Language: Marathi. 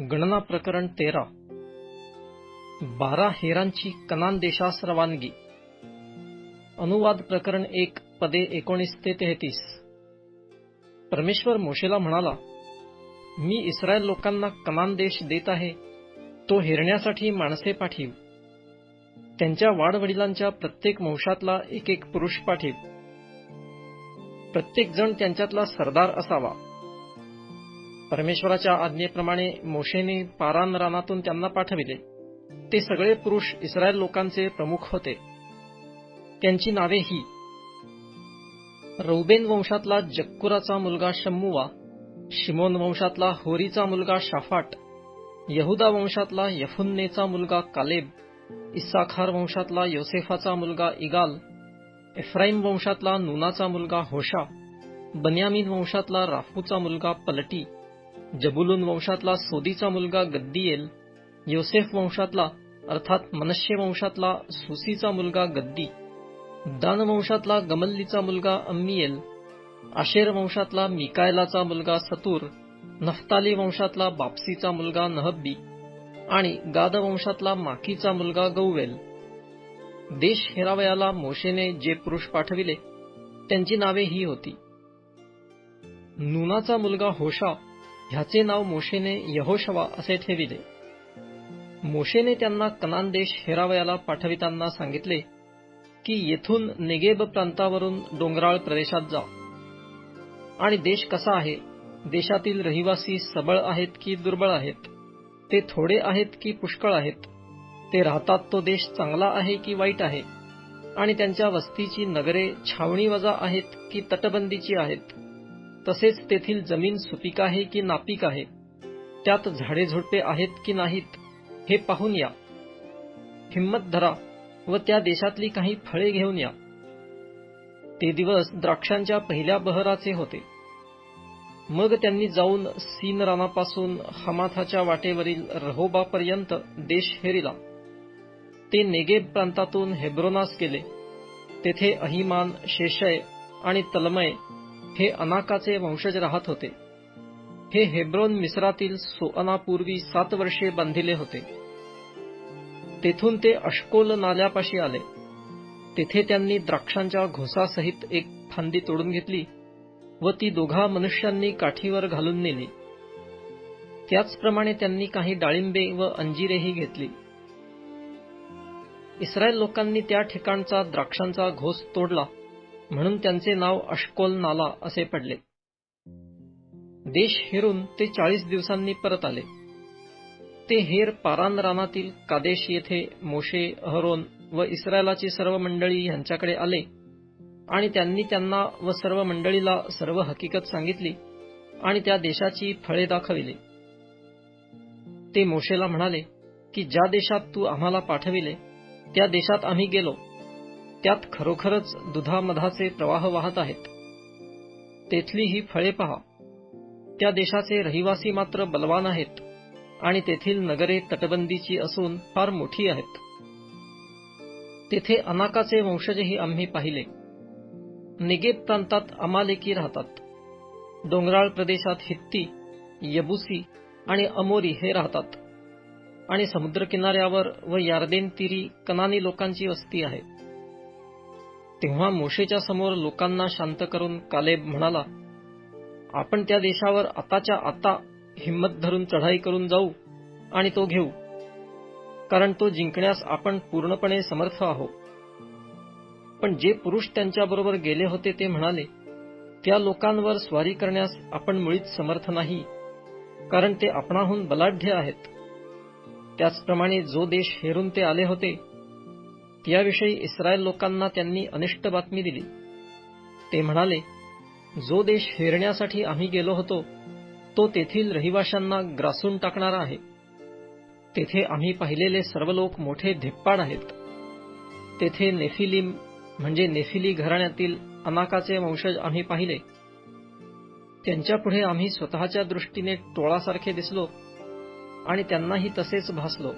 गणना प्रकरण 13. 12 हेरांची कनान देशास रवानगी. अनुवाद प्रकरण 1 पदे 19 ते 33. परमेश्वर मोशेला म्हणाला, मी इस्रायल लोकांना कनान देश देत आहे, तो हेरण्यासाठी माणसे पाठीव. त्यांच्या वाडवडिलांच्या प्रत्येक वंशातला एक पुरुष पाठीव. प्रत्येक जण त्यांच्यातला सरदार असावा. परमेश्वराच्या आज्ञेप्रमाणे मोशेने पारान रानातून त्यांना पाठविले. ते सगळे पुरुष इस्रायल लोकांचे प्रमुख होते. त्यांची नावे ही: रौबेन वंशातला जक्कुराचा मुलगा शम्मुआ, शिमोन वंशातला होरीचा मुलगा शाफाट, यहुदा वंशातला यफुन्नेचा मुलगा कालेब, इस्साखार वंशातला योसेफाचा मुलगा इगाल, एफ्राईम वंशातला नूनाचा मुलगा होशा, बन्यामीन वंशातला राफूचा मुलगा पलटी, जबुलून वंशातला सोदीचा मुलगा गद्दीएल, योसेफ वंशातला अर्थात मनश्शे वंशातला सुसीचा मुलगा गद्दी, दान वंशातला गमल्लीचा मुलगा अम्मीएल, आशेर वंशातला मिकायलाचा मुलगा सतूर, नफ्ताली वंशातला बापसीचा मुलगा नहब्बी आणि गाद वंशातला माकीचा मुलगा गौवेल. देश हेरावयाला मोशेने जे पुरुष पाठविले त्यांची नावे ही होती: नूनाचा मुलगा होशा, ह्याचे नाव मोशेने यहोशवा असे ठेविले. मोशेने त्यांना कनान देश हेरावयाला पाठविताना सांगितले की येथून नेगेब प्रांतावरून डोंगराळ प्रदेशात जा. आणि देश कसा आहे, देशातील रहिवासी सबळ आहेत की दुर्बळ आहेत, ते थोडे आहेत की पुष्कळ आहेत, ते राहतात तो देश चांगला आहे की वाईट आहे, आणि त्यांच्या वस्तीची नगरे छावणीवजा आहेत की तटबंदीची आहेत, तसेच तेथील जमीन सुपीक आहे की नापीक आहे, त्यात झाडे झुडपे आहेत की नाहीत, हे पाहून या. हिम्मत धरा व त्या देशातली काही फळे घेऊन या. ते दिवस द्राक्षांच्या पहिल्या बहराचे होते. मग त्यांनी जाऊन सीन रानापासून हमाथाच्या वाटेवरील रहोबापर्यंत देश हेरिला. ते नेगेब प्रांतातून हेब्रोनास गेले. तेथे अहिमान, शेशय आणि तलमय हे अनाकाचे वंशज राहत होते. हे हेब्रोन मिस्रातील सोअनापूर्वी 7 वर्षे बांधिले होते. तेथून ते अश्कोल नाल्यापाशी आले. तेथे त्यांनी द्राक्षांच्या घोसासहित एक फांदी तोडून घेतली व ती दोघा मनुष्यांनी काठीवर घालून नेली. त्याचप्रमाणे त्यांनी काही डाळिंबे व अंजिरेही घेतली. इस्रायल लोकांनी त्या ठिकाणचा द्राक्षांचा घोस तोडला, म्हणून त्यांचे नाव अश्कोल नाला असे पडले. देश हेरून ते 40 दिवसांनी परत आले. ते हेर पारान रानातील कादेश येथे मोशे, अहरोन व इस्रायलाची सर्व मंडळी यांच्याकडे आले, आणि त्यांनी त्यांना व सर्व मंडळीला सर्व हकीकत सांगितली आणि त्या देशाची फळे दाखविली. ते मोशेला म्हणाले की ज्या देशात तू आम्हाला पाठविले त्या देशात आम्ही गेलो. त्यात खरोखरच दुधामधाचे प्रवाह वाहत आहेत. तेथली ही फळे पहा. त्या देशाचे रहिवासी मात्र बलवान आहेत आणि तेथील नगरे तटबंदीची असून फार मोठी आहेत. तेथे अनाकाचे वंशजही आम्ही पाहिले. नेगेब प्रांतात अमालेकी राहतात. डोंगराळ प्रदेशात हित्ती, यबुसी आणि अमोरी हे राहतात. आणि समुद्रकिनाऱ्यावर व यार्देन तीरी कनानी लोकांची वस्ती आहे. तेव्हा मोशेच्या समोर लोकांना शांत करून कालेब म्हणाला, आपण त्या देशावर आताच्या आता हिम्मत धरून चढाई करून जाऊ आणि तो घेऊ, कारण तो जिंकण्यास आपण पूर्णपणे समर्थ आहोत. पण जे पुरुष त्यांच्याबरोबर गेले होते ते म्हणाले, त्या लोकांवर स्वारी करण्यास आपण मुळीच समर्थ नाही, कारण ते आपणाहून बलाढ्य आहेत. त्याचप्रमाणे जो देश हेरून ते आले होते त्याविषयी इस्रायल लोकांना त्यांनी अनिष्ट बातमी दिली. ते म्हणाले, जो देश हेरण्यासाठी आम्ही गेलो होतो तो तेथील रहिवाशांना ग्रासून टाकणारा आहे. तेथे आम्ही पाहिलेले सर्व लोक मोठे धिप्पाड आहेत. तेथे नेफिलीम म्हणजे नेफिली घराण्यातील अनाकाचे वंशज आम्ही पाहिले. त्यांच्यापुढे आम्ही स्वतःच्या दृष्टीने टोळासारखे दिसलो आणि त्यांनाही तसेच भासलो.